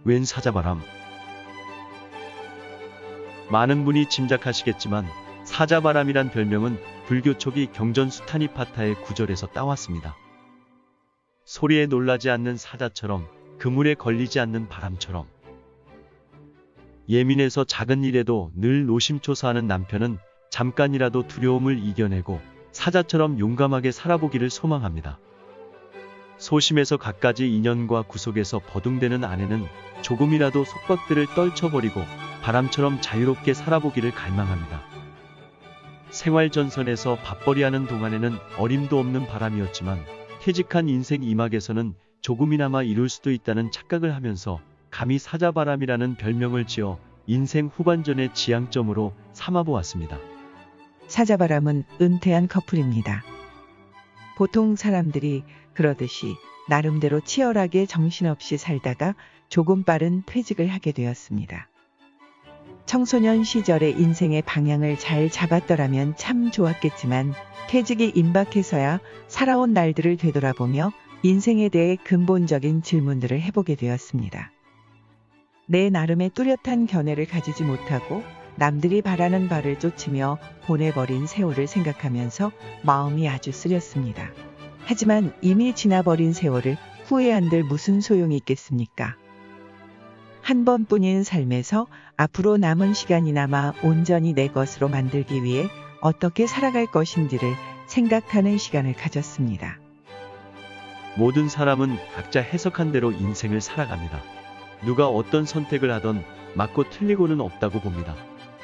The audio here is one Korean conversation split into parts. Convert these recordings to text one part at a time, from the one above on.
웬 사자바람? 많은 분이 짐작하시겠지만 사자바람이란 별명은 불교 초기 경전 수타니파타의 구절에서 따왔습니다. 소리에 놀라지 않는 사자처럼, 그물에 걸리지 않는 바람처럼. 예민해서 작은 일에도 늘 노심초사하는 남편은 잠깐이라도 두려움을 이겨내고 사자처럼 용감하게 살아보기를 소망합니다. 소심해서 갖가지 인연과 구속에서 버둥대는 아내는 조금이라도 속박들을 떨쳐버리고 바람처럼 자유롭게 살아보기를 갈망합니다. 생활전선에서 밥벌이하는 동안에는 어림도 없는 바람이었지만 퇴직한 인생 이막에서는 조금이나마 이룰 수도 있다는 착각을 하면서 감히 사자바람이라는 별명을 지어 인생 후반전의 지향점으로 삼아보았습니다. 사자바람은 은퇴한 커플입니다. 보통 사람들이 그러듯이 나름대로 치열하게 정신없이 살다가 조금 빠른 퇴직을 하게 되었습니다. 청소년 시절의 인생의 방향을 잘 잡았더라면 참 좋았겠지만 퇴직이 임박해서야 살아온 날들을 되돌아보며 인생에 대해 근본적인 질문들을 해보게 되었습니다. 내 나름의 뚜렷한 견해를 가지지 못하고 남들이 바라는 바를 쫓으며 보내버린 세월을 생각하면서 마음이 아주 쓰렸습니다. 하지만 이미 지나버린 세월을 후회한들 무슨 소용이 있겠습니까? 한 번뿐인 삶에서 앞으로 남은 시간이나마 온전히 내 것으로 만들기 위해 어떻게 살아갈 것인지를 생각하는 시간을 가졌습니다. 모든 사람은 각자 해석한 대로 인생을 살아갑니다. 누가 어떤 선택을 하던 맞고 틀리고는 없다고 봅니다.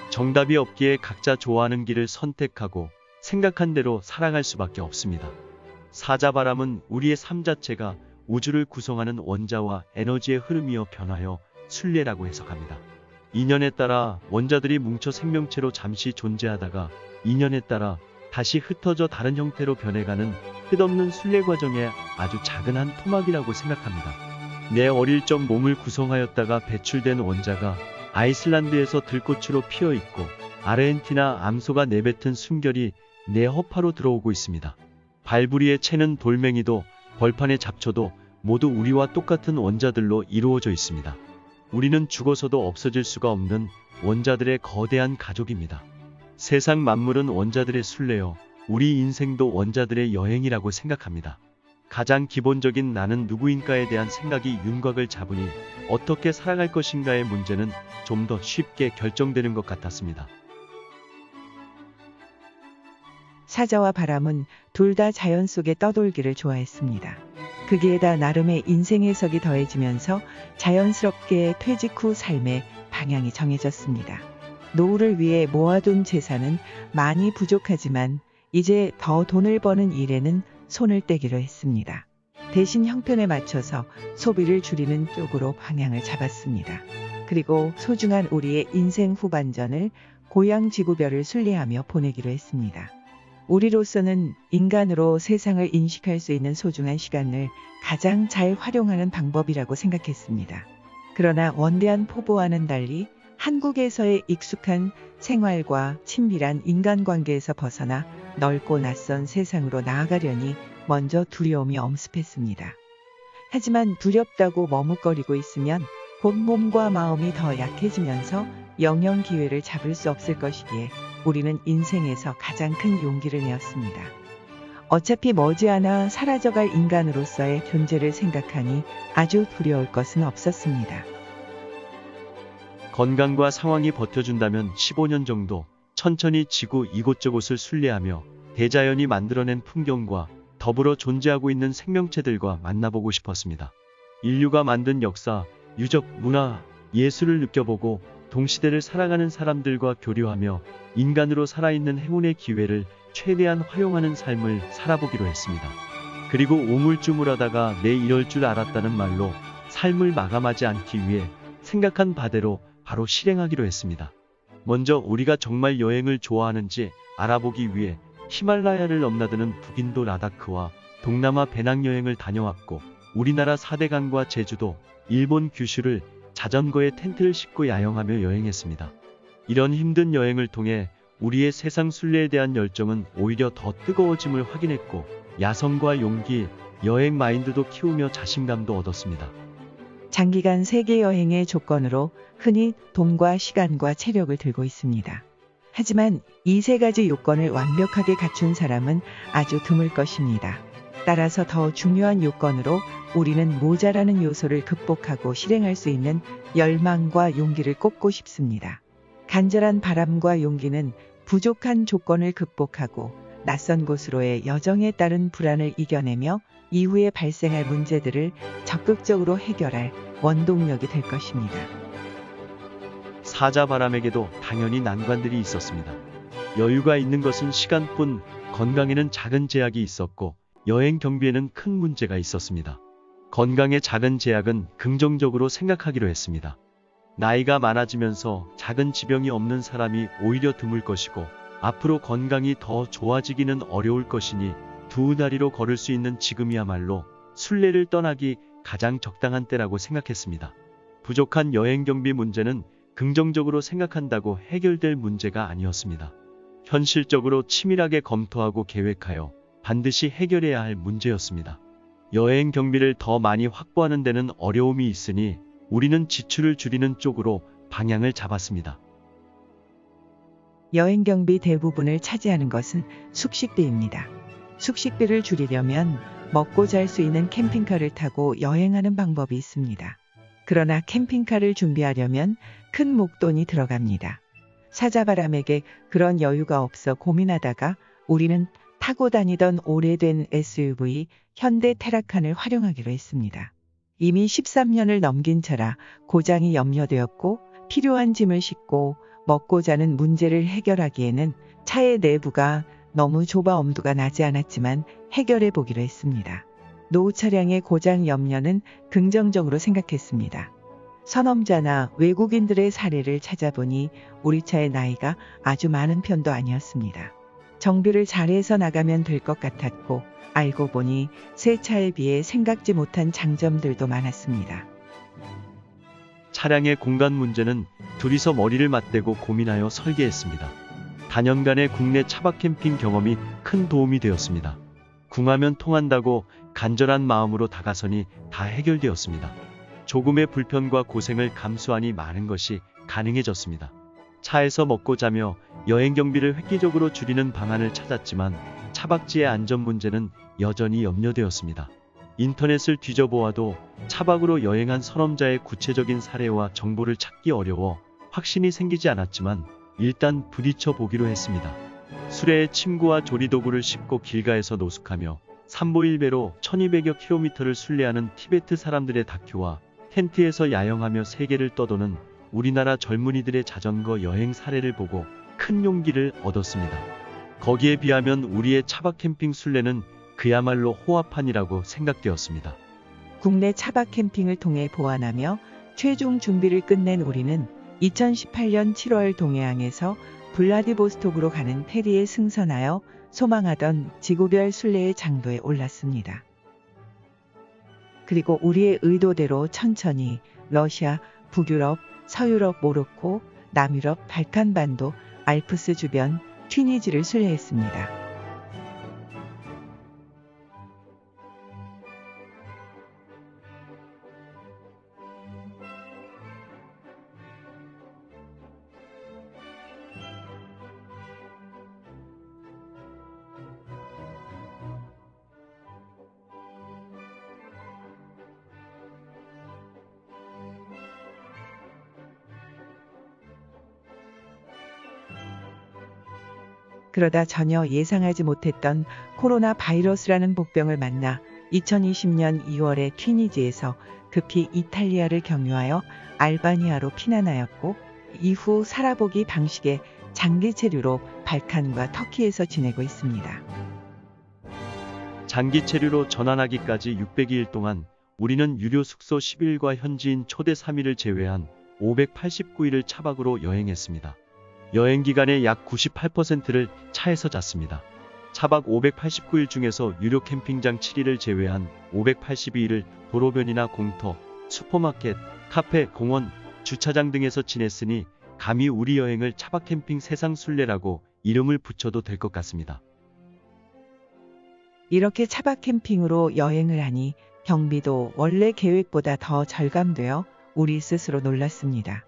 정답이 없기에 각자 좋아하는 길을 선택하고 생각한 대로 살아갈 수밖에 없습니다. 사자바람은 우리의 삶 자체가 우주를 구성하는 원자와 에너지의 흐름이어 변화여 순례라고 해석합니다. 인연에 따라 원자들이 뭉쳐 생명체로 잠시 존재하다가 인연에 따라 다시 흩어져 다른 형태로 변해가는 끝없는 순례 과정의 아주 작은 한 토막이라고 생각합니다. 내 어릴 적 몸을 구성하였다가 배출된 원자가 아이슬란드에서 들꽃으로 피어있고 아르헨티나 암소가 내뱉은 숨결이 내 허파로 들어오고 있습니다. 발부리에 채는 돌멩이도 벌판의 잡초도 모두 우리와 똑같은 원자들로 이루어져 있습니다. 우리는 죽어서도 없어질 수가 없는 원자들의 거대한 가족입니다. 세상 만물은 원자들의 순례요, 우리 인생도 원자들의 여행이라고 생각합니다. 가장 기본적인 나는 누구인가에 대한 생각이 윤곽을 잡으니 어떻게 살아갈 것인가의 문제는 좀 더 쉽게 결정되는 것 같았습니다. 사자와 바람은 둘 다 자연 속에 떠돌기를 좋아했습니다. 거기에다 나름의 인생 해석이 더해지면서 자연스럽게 퇴직 후 삶의 방향이 정해졌습니다. 노후를 위해 모아둔 재산은 많이 부족하지만 이제 더 돈을 버는 일에는 손을 떼기로 했습니다. 대신 형편에 맞춰서 소비를 줄이는 쪽으로 방향을 잡았습니다. 그리고 소중한 우리의 인생 후반전을 고향 지구별을 순례하며 보내기로 했습니다. 우리로서는 인간으로 세상을 인식할 수 있는 소중한 시간을 가장 잘 활용하는 방법이라고 생각했습니다. 그러나 원대한 포부와는 달리 한국에서의 익숙한 생활과 친밀한 인간관계에서 벗어나 넓고 낯선 세상으로 나아가려니 먼저 두려움이 엄습했습니다. 하지만 두렵다고 머뭇거리고 있으면 곧 몸과 마음이 더 약해지면서 영영 기회를 잡을 수 없을 것이기에 우리는 인생에서 가장 큰 용기를 내었습니다. 어차피 머지않아 사라져갈 인간으로서의 존재를 생각하니 아주 두려울 것은 없었습니다. 건강과 상황이 버텨준다면 15년 정도 천천히 지구 이곳저곳을 순례하며 대자연이 만들어낸 풍경과 더불어 존재하고 있는 생명체들과 만나보고 싶었습니다. 인류가 만든 역사, 유적, 문화, 예술을 느껴보고 동시대를 살아가는 사람들과 교류하며 인간으로 살아있는 행운의 기회를 최대한 활용하는 삶을 살아보기로 했습니다. 그리고 우물쭈물하다가 내 이럴 줄 알았다는 말로 삶을 마감하지 않기 위해 생각한 바대로 바로 실행하기로 했습니다. 먼저 우리가 정말 여행을 좋아하는지 알아보기 위해 히말라야를 넘나드는 북인도 라다크와 동남아 배낭여행을 다녀왔고 우리나라 4대강과 제주도, 일본 규슈를 자전거에 텐트를 싣고 야영하며 여행했습니다. 이런 힘든 여행을 통해 우리의 세상 순례에 대한 열정은 오히려 더 뜨거워짐을 확인했고 야성과 용기, 여행 마인드도 키우며 자신감도 얻었습니다. 장기간 세계 여행의 조건으로 흔히 돈과 시간과 체력을 들고 있습니다. 하지만 이 세 가지 요건을 완벽하게 갖춘 사람은 아주 드물 것입니다. 따라서 더 중요한 요건으로 우리는 모자라는 요소를 극복하고 실행할 수 있는 열망과 용기를 꼽고 싶습니다. 간절한 바람과 용기는 부족한 조건을 극복하고 낯선 곳으로의 여정에 따른 불안을 이겨내며 이후에 발생할 문제들을 적극적으로 해결할 원동력이 될 것입니다. 사자바람에게도 당연히 난관들이 있었습니다. 여유가 있는 것은 시간뿐, 건강에는 작은 제약이 있었고 여행 경비에는 큰 문제가 있었습니다. 건강의 작은 제약은 긍정적으로 생각하기로 했습니다. 나이가 많아지면서 작은 지병이 없는 사람이 오히려 드물 것이고 앞으로 건강이 더 좋아지기는 어려울 것이니 두 다리로 걸을 수 있는 지금이야말로 순례를 떠나기 가장 적당한 때라고 생각했습니다. 부족한 여행 경비 문제는 긍정적으로 생각한다고 해결될 문제가 아니었습니다. 현실적으로 치밀하게 검토하고 계획하여 반드시 해결해야 할 문제였습니다. 여행 경비를 더 많이 확보하는 데는 어려움이 있으니 우리는 지출을 줄이는 쪽으로 방향을 잡았습니다. 여행 경비 대부분을 차지하는 것은 숙식비입니다. 숙식비를 줄이려면 먹고 잘 수 있는 캠핑카를 타고 여행하는 방법이 있습니다. 그러나 캠핑카를 준비하려면 큰 목돈이 들어갑니다. 사자바람에게 그런 여유가 없어 고민하다가 우리는 타고 다니던 오래된 SUV 현대 테라칸을 활용하기로 했습니다. 이미 13년을 넘긴 차라 고장이 염려되었고 필요한 짐을 싣고 먹고 자는 문제를 해결하기에는 차의 내부가 너무 좁아 엄두가 나지 않았지만 해결해 보기로 했습니다. 노후 차량의 고장 염려는 긍정적으로 생각했습니다. 선험자나 외국인들의 사례를 찾아보니 우리 차의 나이가 아주 많은 편도 아니었습니다. 정비를 잘해서 나가면 될 것 같았고 알고 보니 새 차에 비해 생각지 못한 장점들도 많았습니다. 차량의 공간 문제는 둘이서 머리를 맞대고 고민하여 설계했습니다. 다년간의 국내 차박 캠핑 경험이 큰 도움이 되었습니다. 궁하면 통한다고 간절한 마음으로 다가서니 다 해결되었습니다. 조금의 불편과 고생을 감수하니 많은 것이 가능해졌습니다. 차에서 먹고 자며 여행 경비를 획기적으로 줄이는 방안을 찾았지만 차박지의 안전 문제는 여전히 염려되었습니다. 인터넷을 뒤져보아도 차박으로 여행한 선험자의 구체적인 사례와 정보를 찾기 어려워 확신이 생기지 않았지만 일단 부딪혀 보기로 했습니다. 수레에 침구와 조리도구를 싣고 길가에서 노숙하며 삼보일배로 1200여 킬로미터를 순례하는 티베트 사람들의 다큐와 텐트에서 야영하며 세계를 떠도는 우리나라 젊은이들의 자전거 여행 사례를 보고 큰 용기를 얻었습니다. 거기에 비하면 우리의 차박 캠핑 순례는 그야말로 호화판이라고 생각되었습니다. 국내 차박 캠핑을 통해 보완하며 최종 준비를 끝낸 우리는 2018년 7월 동해항에서 블라디보스톡으로 가는 페리에 승선하여 소망하던 지구별 순례의 장도에 올랐습니다. 그리고 우리의 의도대로 천천히 러시아, 북유럽, 서유럽, 모로코, 남유럽, 발칸반도, 알프스 주변, 튀니지를 순례했습니다. 그러다 전혀 예상하지 못했던 코로나 바이러스라는 복병을 만나 2020년 2월에 튀니지에서 급히 이탈리아를 경유하여 알바니아로 피난하였고 이후 살아보기 방식의 장기 체류로 발칸과 터키에서 지내고 있습니다. 장기 체류로 전환하기까지 602일 동안 우리는 유료 숙소 10일과 현지인 초대 3일을 제외한 589일을 차박으로 여행했습니다. 여행 기간의 약 98%를 차에서 잤습니다. 차박 589일 중에서 유료 캠핑장 7일을 제외한 582일을 도로변이나 공터, 슈퍼마켓, 카페, 공원, 주차장 등에서 지냈으니 감히 우리 여행을 차박 캠핑 세상 순례라고 이름을 붙여도 될 것 같습니다. 이렇게 차박 캠핑으로 여행을 하니 경비도 원래 계획보다 더 절감되어 우리 스스로 놀랐습니다.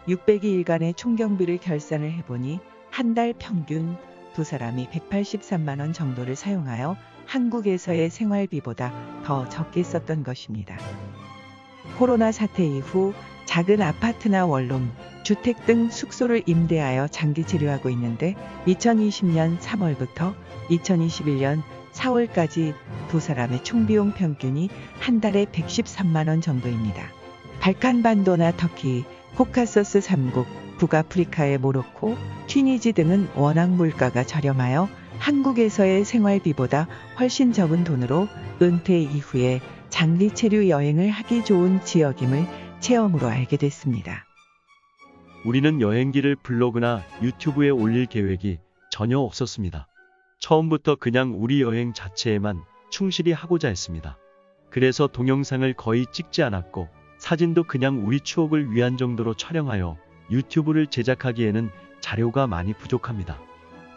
602일간의 총경비를 결산을 해보니 한 달 평균 두 사람이 183만 원 정도를 사용하여 한국에서의 생활비보다 더 적게 썼던 것입니다. 코로나 사태 이후 작은 아파트나 원룸, 주택 등 숙소를 임대하여 장기 체류하고 있는데 2020년 3월부터 2021년 4월까지 두 사람의 총비용 평균이 한 달에 113만 원 정도입니다. 발칸반도나 터키, 코카서스 3국, 북아프리카의 모로코, 튀니지 등은 워낙 물가가 저렴하여 한국에서의 생활비보다 훨씬 적은 돈으로 은퇴 이후에 장기 체류 여행을 하기 좋은 지역임을 체험으로 알게 됐습니다. 우리는 여행기를 블로그나 유튜브에 올릴 계획이 전혀 없었습니다. 처음부터 그냥 우리 여행 자체에만 충실히 하고자 했습니다. 그래서 동영상을 거의 찍지 않았고 사진도 그냥 우리 추억을 위한 정도로 촬영하여 유튜브를 제작하기에는 자료가 많이 부족합니다.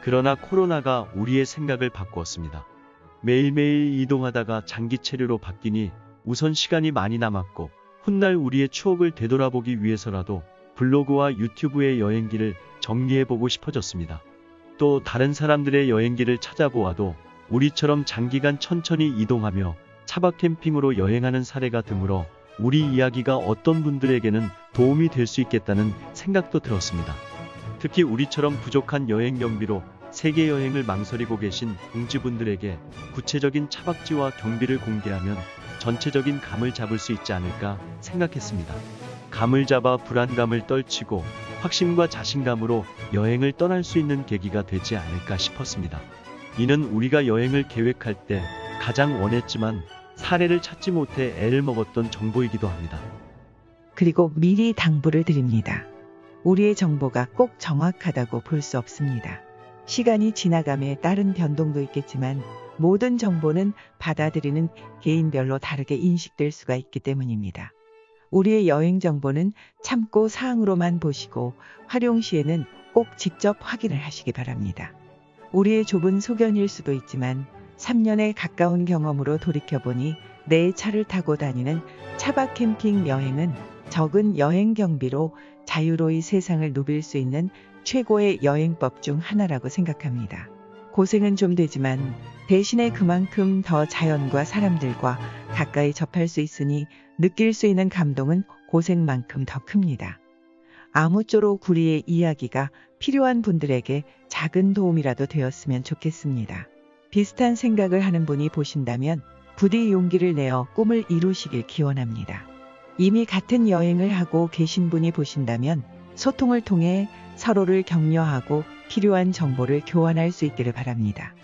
그러나 코로나가 우리의 생각을 바꾸었습니다. 매일매일 이동하다가 장기 체류로 바뀌니 우선 시간이 많이 남았고 훗날 우리의 추억을 되돌아보기 위해서라도 블로그와 유튜브의 여행기를 정리해보고 싶어졌습니다. 또 다른 사람들의 여행기를 찾아보아도 우리처럼 장기간 천천히 이동하며 차박 캠핑으로 여행하는 사례가 드물어 우리 이야기가 어떤 분들에게는 도움이 될 수 있겠다는 생각도 들었습니다. 특히 우리처럼 부족한 여행 경비로 세계 여행을 망설이고 계신 동지분들에게 구체적인 차박지와 경비를 공개하면 전체적인 감을 잡을 수 있지 않을까 생각했습니다. 감을 잡아 불안감을 떨치고 확신과 자신감으로 여행을 떠날 수 있는 계기가 되지 않을까 싶었습니다. 이는 우리가 여행을 계획할 때 가장 원했지만 사례를 찾지 못해 애를 먹었던 정보이기도 합니다. 그리고 미리 당부를 드립니다. 우리의 정보가 꼭 정확하다고 볼 수 없습니다. 시간이 지나감에 따른 변동도 있겠지만 모든 정보는 받아들이는 개인별로 다르게 인식될 수가 있기 때문입니다. 우리의 여행 정보는 참고 사항으로만 보시고 활용 시에는 꼭 직접 확인을 하시기 바랍니다. 우리의 좁은 소견일 수도 있지만 3년에 가까운 경험으로 돌이켜보니 내 차를 타고 다니는 차박 캠핑 여행은 적은 여행 경비로 자유로이 세상을 누빌 수 있는 최고의 여행법 중 하나라고 생각합니다. 고생은 좀 되지만 대신에 그만큼 더 자연과 사람들과 가까이 접할 수 있으니 느낄 수 있는 감동은 고생만큼 더 큽니다. 아무쪼록 우리의 이야기가 필요한 분들에게 작은 도움이라도 되었으면 좋겠습니다. 비슷한 생각을 하는 분이 보신다면 부디 용기를 내어 꿈을 이루시길 기원합니다. 이미 같은 여행을 하고 계신 분이 보신다면 소통을 통해 서로를 격려하고 필요한 정보를 교환할 수 있기를 바랍니다.